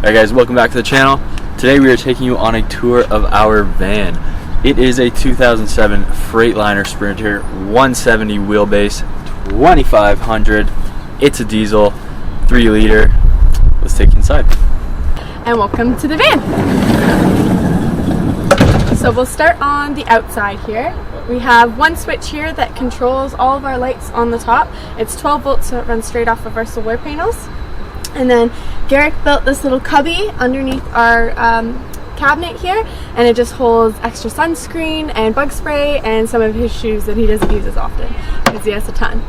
Alright guys, welcome back to the channel. Today we are taking you on a tour of our van. It is a 2007 Freightliner Sprinter, 170 wheelbase, 2500. It's a diesel, 3 liter. Let's take you inside. And welcome to the van. So we'll start on the outside here. We have one switch here that controls all of our lights on the top. It's 12 volts, so it runs straight off of our solar panels. And then Garrick built this little cubby underneath our cabinet here, and it just holds extra sunscreen and bug spray and some of his shoes that he doesn't use as often because he has a ton.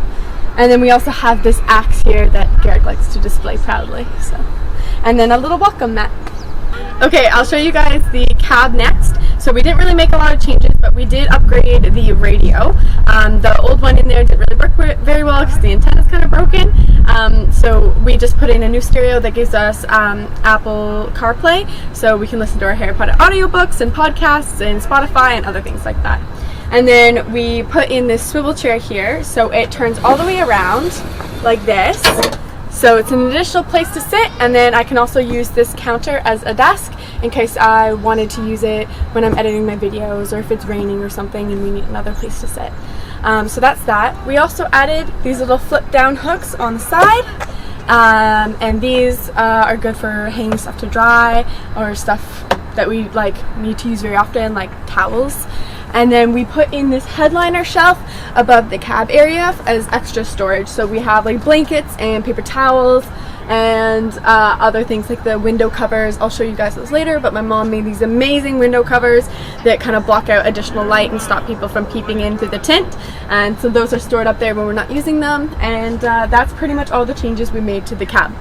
And then we also have this axe here that Garrick likes to display proudly. So, and then a little welcome mat. Okay, I'll show you guys the cab next. So we didn't really make a lot of changes, but we did upgrade the radio. The old one in there didn't really work very well because the antenna is kind of broken. So we just put in a new stereo that gives us Apple CarPlay, so we can listen to our Harry Potter audiobooks and podcasts and Spotify and other things like that. And then we put in this swivel chair here, so it turns all the way around like this. So it's an additional place to sit, and then I can also use this counter as a desk in case I wanted to use it when I'm editing my videos or if it's raining or something and we need another place to sit. So that's that. We also added these little flip down hooks on the side, and these are good for hanging stuff to dry or stuff that we need to use very often, like towels. And then we put in this headliner shelf above the cab area as extra storage. So we have like blankets and paper towels and other things like the window covers. I'll show you guys those later, but my mom made these amazing window covers that kind of block out additional light and stop people from peeping in through the tint. And so those are stored up there when we're not using them. And that's pretty much all the changes we made to the cab.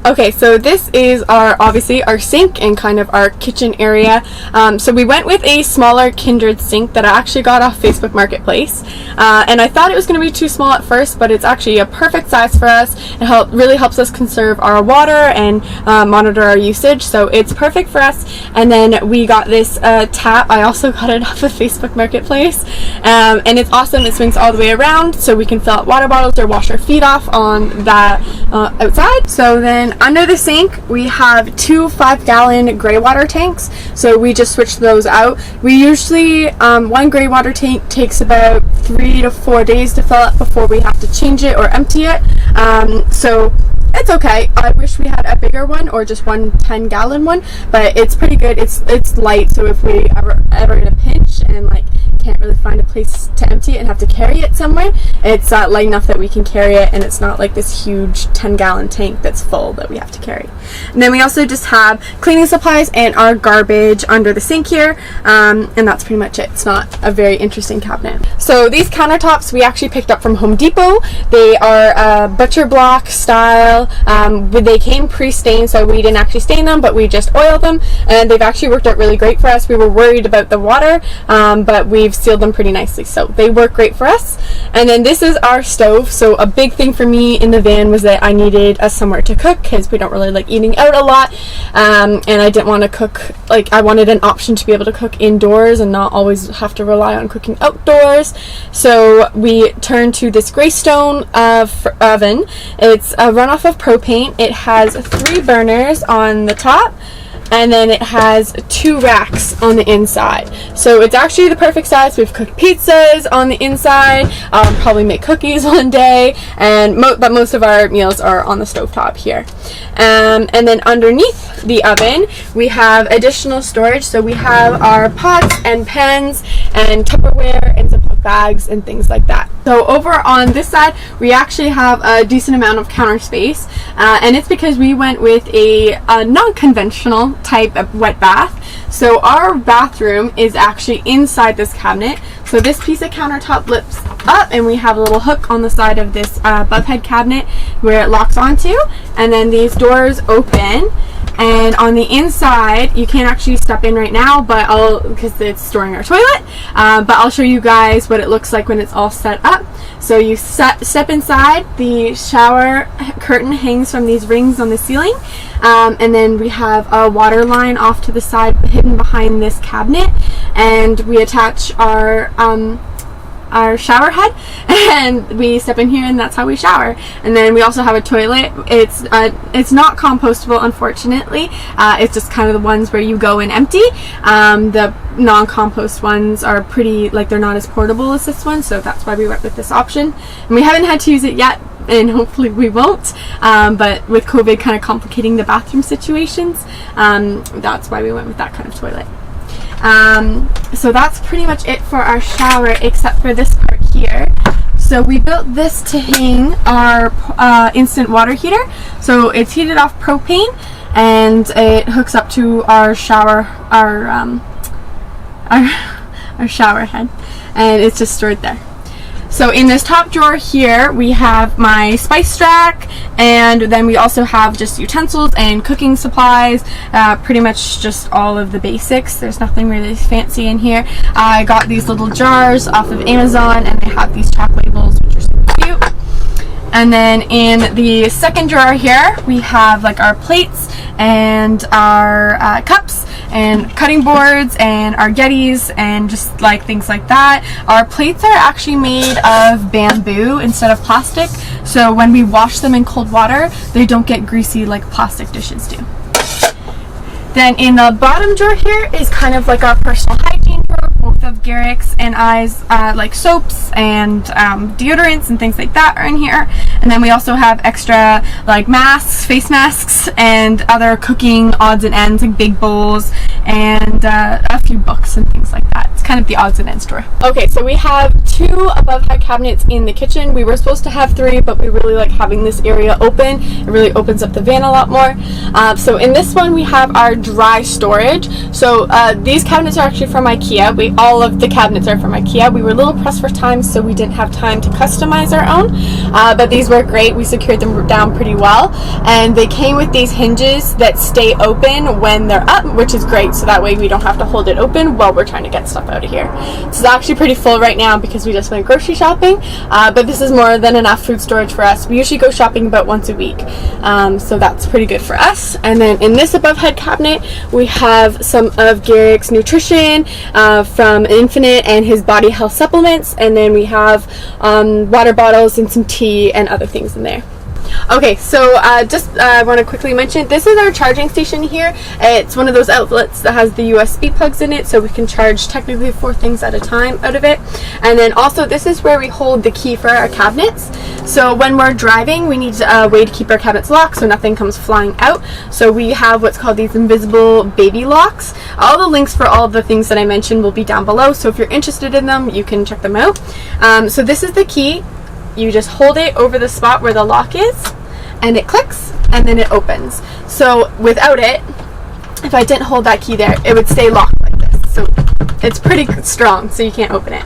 Okay, so this is obviously our sink and kind of our kitchen area. So we went with a smaller Kindred sink that I actually got off Facebook Marketplace. And I thought it was going to be too small at first, but it's actually a perfect size for us. It really helps us conserve our water and monitor our usage. So it's perfect for us. And then we got this tap. I also got it off of Facebook Marketplace. And it's awesome. It swings all the way around, so we can fill up water bottles or wash our feet off on that outside. So then under the sink we have two 5-gallon gray water tanks, so we just switched those out. We usually one gray water tank takes about 3 to 4 days to fill up before we have to change it or empty it, so it's okay. I wish we had a bigger one or just one 10-gallon one, but it's pretty good. It's light, so if we ever in a pinch and can't really find a place to empty it and have to carry it somewhere, it's light enough that we can carry it, and it's not like this huge 10-gallon tank that's full that we have to carry. And then we also just have cleaning supplies and our garbage under the sink here, and that's pretty much it. It's not a very interesting cabinet. So these countertops we actually picked up from Home Depot. They are butcher block style. They came pre-stained, so we didn't actually stain them, but we just oiled them, and they've actually worked out really great for us. We were worried about the water, but we've sealed them pretty nicely, so they work great for us. And then this is our stove. So a big thing for me in the van was that I needed somewhere to cook because we don't really like eating out a lot, and I didn't want to cook, I wanted an option to be able to cook indoors and not always have to rely on cooking outdoors. So we turned to this Greystone oven. It's a runoff of propane. It has 3 burners on the top, and then it has 2 racks on the inside. So it's actually the perfect size. We've cooked pizzas on the inside, probably make cookies one day, but most of our meals are on the stovetop here. And then underneath the oven we have additional storage. So we have our pots and pans and Tupperware and Ziploc bags and things like that. So over on this side we actually have a decent amount of counter space, and it's because we went with a non-conventional type of wet bath. So our bathroom is actually inside this cabinet. So this piece of countertop lifts up, and we have a little hook on the side of this above head cabinet where it locks onto, and then these doors open. And on the inside, you can't actually step in right now, but because it's storing our toilet, but I'll show you guys what it looks like when it's all set up. So you step inside, the shower curtain hangs from these rings on the ceiling, and then we have a water line off to the side hidden behind this cabinet, and we attach our our shower head, and we step in here and that's how we shower. And then we also have a toilet. It's not compostable, unfortunately. It's just kind of the ones where you go and empty. The non-compost ones are pretty, like, they're not as portable as this one, so that's why we went with this option. And we haven't had to use it yet, and hopefully we won't, but with COVID kind of complicating the bathroom situations, that's why we went with that kind of toilet. So that's pretty much it for our shower, except for this part here. So we built this to hang our instant water heater. So it's heated off propane, and it hooks up to our shower, our shower head, and it's just stored there. So in this top drawer here, we have my spice rack, and then we also have just utensils and cooking supplies, pretty much just all of the basics. There's nothing really fancy in here. I got these little jars off of Amazon, and they have these chalk labels, which are super cute. And then in the second drawer here, we have like our plates and our cups and cutting boards and our Yetis and just like things like that. Our plates are actually made of bamboo instead of plastic, so when we wash them in cold water, they don't get greasy like plastic dishes do. Then in the bottom drawer here is kind of like our personal hygiene drawer. Both of Garrick's and I's like soaps and deodorants and things like that are in here. And then we also have extra like masks, face masks, and other cooking odds and ends like big bowls and a few books and things like that. It's kind of the odds and ends drawer. Okay, so we have 2 above high cabinets in the kitchen. We were supposed to have 3, but we really like having this area open. It really opens up the van a lot more. So in this one we have our dry storage. So these cabinets are actually from IKEA. All of the cabinets are from IKEA. We were a little pressed for time, so we didn't have time to customize our own, but these work great. We secured them down pretty well, and they came with these hinges that stay open when they're up, which is great, so that way we don't have to hold it open while we're trying to get stuff out of here. This is actually pretty full right now because we just went grocery shopping, but this is more than enough food storage for us. We usually go shopping about once a week, so that's pretty good for us. And then in this above head cabinet, we have some of Garrick's nutrition from Infinite and his body health supplements, and then we have water bottles and some tea and other things in there. Okay, so I want to quickly mention, this is our charging station here. It's one of those outlets that has the USB plugs in it, so we can charge technically 4 things at a time out of it. And then also this is where we hold the key for our cabinets. So when we're driving, we need a way to keep our cabinets locked so nothing comes flying out. So we have what's called these invisible baby locks. All the links for all of the things that I mentioned will be down below, so if you're interested in them, you can check them out. So this is the key. You just hold it over the spot where the lock is, and it clicks, and then it opens. So without it, if I didn't hold that key there, it would stay locked like this. So it's pretty strong, so you can't open it.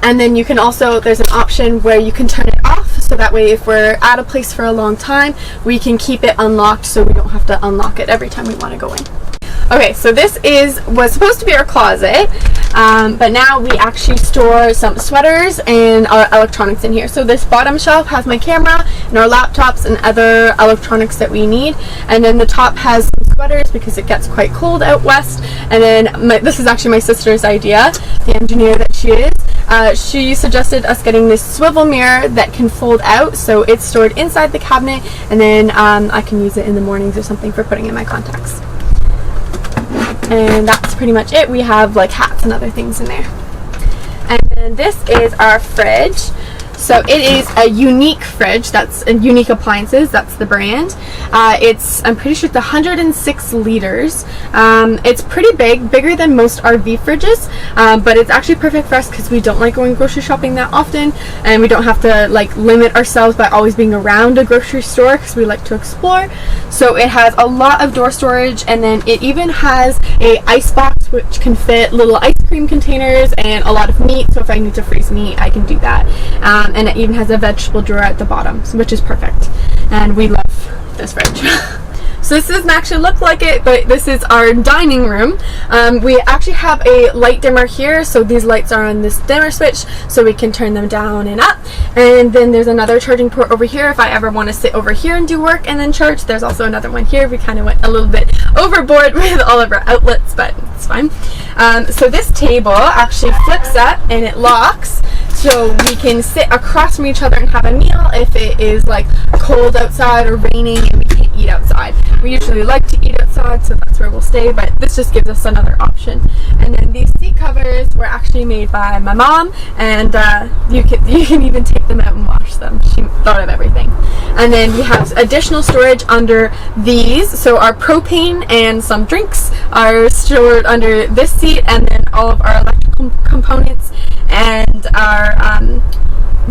And then you can also, there's an option where you can turn it off, so that way if we're at a place for a long time, we can keep it unlocked so we don't have to unlock it every time we want to go in. Okay, so this was supposed to be our closet, but now we actually store some sweaters and our electronics in here. So this bottom shelf has my camera and our laptops and other electronics that we need, and then the top has some sweaters because it gets quite cold out west. And then this is actually my sister's idea, the engineer that she is. She suggested us getting this swivel mirror that can fold out, so it's stored inside the cabinet, and then I can use it in the mornings or something for putting in my contacts. And that's pretty much it. We have like hats and other things in there. And then this is our fridge. So it is a Unique fridge. That's a Unique Appliances. That's the brand. I'm pretty sure it's 106 liters. It's pretty big, bigger than most RV fridges, but it's actually perfect for us because we don't like going grocery shopping that often, and we don't have to like limit ourselves by always being around a grocery store because we like to explore. So it has a lot of door storage, and then it even has a ice box which can fit little ice cream containers and a lot of meat. So if I need to freeze meat, I can do that. And it even has a vegetable drawer at the bottom, which is perfect. And we love this fridge. So this doesn't actually look like it, but this is our dining room. We actually have a light dimmer here, so these lights are on this dimmer switch, so we can turn them down and up. And then there's another charging port over here if I ever want to sit over here and do work and then charge. There's also another one here. We kind of went a little bit overboard with all of our outlets, but it's fine. So this table actually flips up and it locks, so we can sit across from each other and have a meal if it is like cold outside or raining and we can't eat outside. We usually like to eat outside, so that's where we'll stay, but this just gives us another option. And then these seat covers were actually made by my mom, and you can even take them out and wash them. She thought of everything. And then we have additional storage under these, so our propane and some drinks are stored under this seat, and then all of our electrical components and our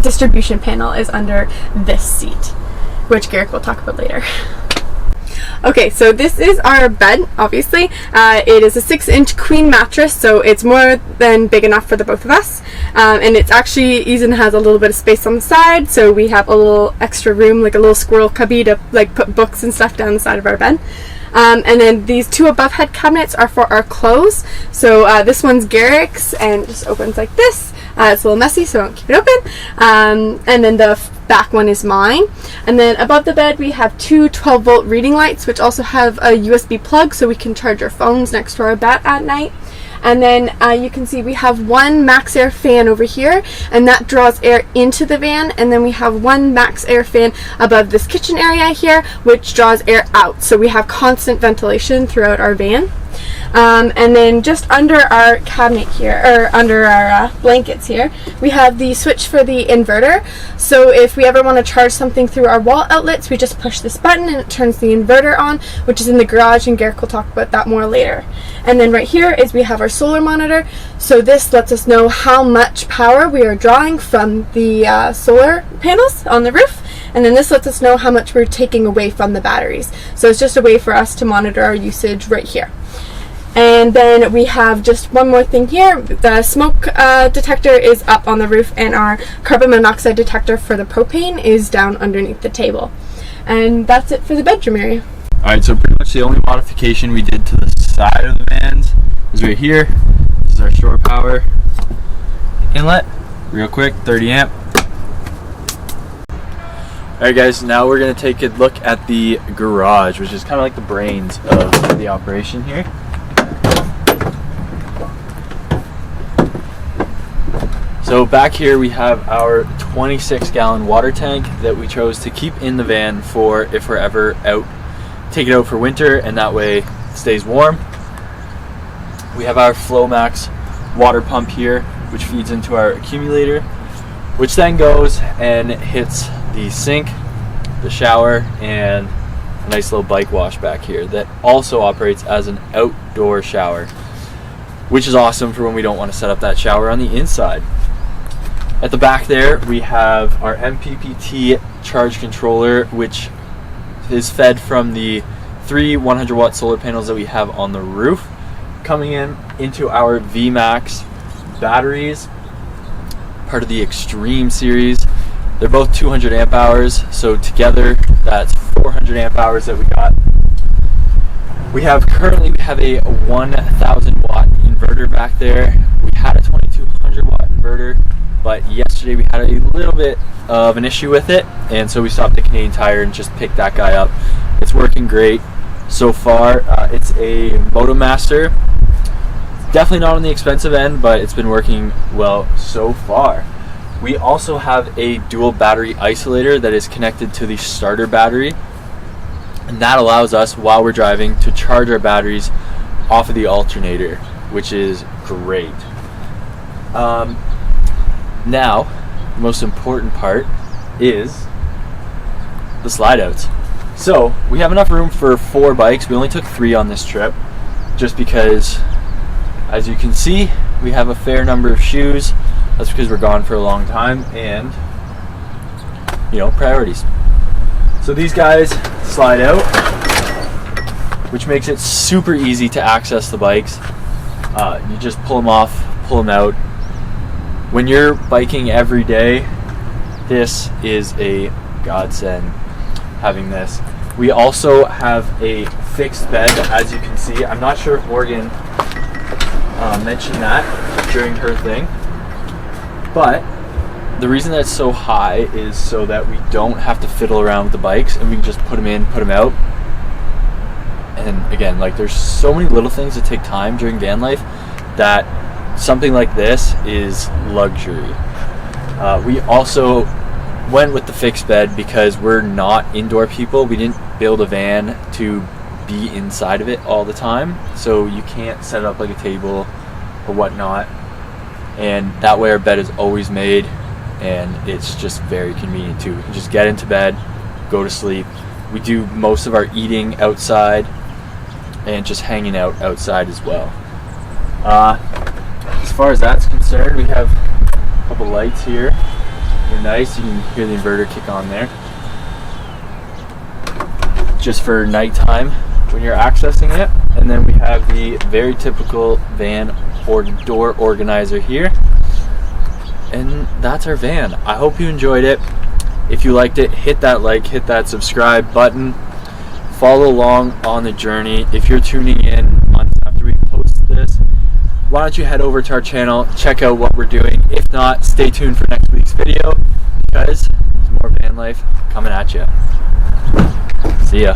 distribution panel is under this seat, which Garrick will talk about later. Okay, so this is our bed, obviously. It is a 6-inch queen mattress, so it's more than big enough for the both of us. And it's actually even has a little bit of space on the side, so we have a little extra room, like a little squirrel cubby to like put books and stuff down the side of our bed. And then these two above head cabinets are for our clothes. So this one's Garrick's and it just opens like this. It's a little messy, so I won't keep it open. And then the back one is mine. And then above the bed we have two 12-volt reading lights, which also have a USB plug, so we can charge our phones next to our bed at night. And then you can see we have one max air fan over here, and that draws air into the van. And then we have one max air fan above this kitchen area here, which draws air out. So we have constant ventilation throughout our van. And then just under our cabinet here, or under our blankets here, we have the switch for the inverter. So if we ever want to charge something through our wall outlets, we just push this button and it turns the inverter on, which is in the garage, and Garrick will talk about that more later. And then right here is we have our solar monitor. So this lets us know how much power we are drawing from the solar panels on the roof. And then this lets us know how much we're taking away from the batteries. So it's just a way for us to monitor our usage right here. And then we have just one more thing here. The smoke detector is up on the roof, and our carbon monoxide detector for the propane is down underneath the table. And that's it for the bedroom area. Alright, so pretty much the only modification we did to the side of the vans is right here. This is our shore power inlet. Real quick, 30 amp. Alright guys, now we're going to take a look at the garage, which is kind of like the brains of the operation here. So back here we have our 26-gallon water tank that we chose to keep in the van for if we're ever out, take it out for winter, and that way it stays warm. We have our Flowmax water pump here, which feeds into our accumulator, which then goes and hits the sink, the shower, and a nice little bike wash back here that also operates as an outdoor shower, which is awesome for when we don't want to set up that shower on the inside. At the back there we have our MPPT charge controller, which is fed from the 3 100-watt solar panels that we have on the roof, coming into our VMAX batteries, part of the Extreme series. They're both 200 amp hours, so together that's 400 amp hours that we got. Currently we have a 1000 watt inverter back there. We had a 2200 watt inverter, but yesterday we had a little bit of an issue with it, and so we stopped at Canadian Tire and just picked that guy up. It's working great so far. It's a Motomaster. Definitely not on the expensive end, but it's been working well so far. We also have a dual battery isolator that is connected to the starter battery, and that allows us, while we're driving, to charge our batteries off of the alternator, which is great. Now, the most important part is the slide outs. So we have enough room for 4 bikes. We only took 3 on this trip, just because, as you can see, we have a fair number of shoes. That's because we're gone for a long time, and priorities. So these guys slide out, which makes it super easy to access the bikes. You just pull them off, pull them out. When you're biking every day, this is a godsend, having this. We also have a fixed bed, as you can see. I'm not sure if Morgan mentioned that during her thing, but the reason that it's so high is so that we don't have to fiddle around with the bikes, and we can just put them in, put them out. And again, like, there's so many little things that take time during van life that something like this is luxury. We also went with the fixed bed because we're not indoor people. We didn't build a van to be inside of it all the time, so you can't set up like a table or whatnot, and that way our bed is always made, and it's just very convenient too. You can just get into bed, go to sleep. We do most of our eating outside and just hanging out outside as well. As far as that's concerned, we have a couple lights here. They're nice. You can hear the inverter kick on there. Just for nighttime when you're accessing it. And then we have the very typical van or door organizer here. And that's our van. I hope you enjoyed it. If you liked it, hit that like, hit that subscribe button. Follow along on the journey. If you're tuning in months after we post this, why don't you head over to our channel, check out what we're doing. If not, stay tuned for next week's video, because there's more van life coming at you. See ya.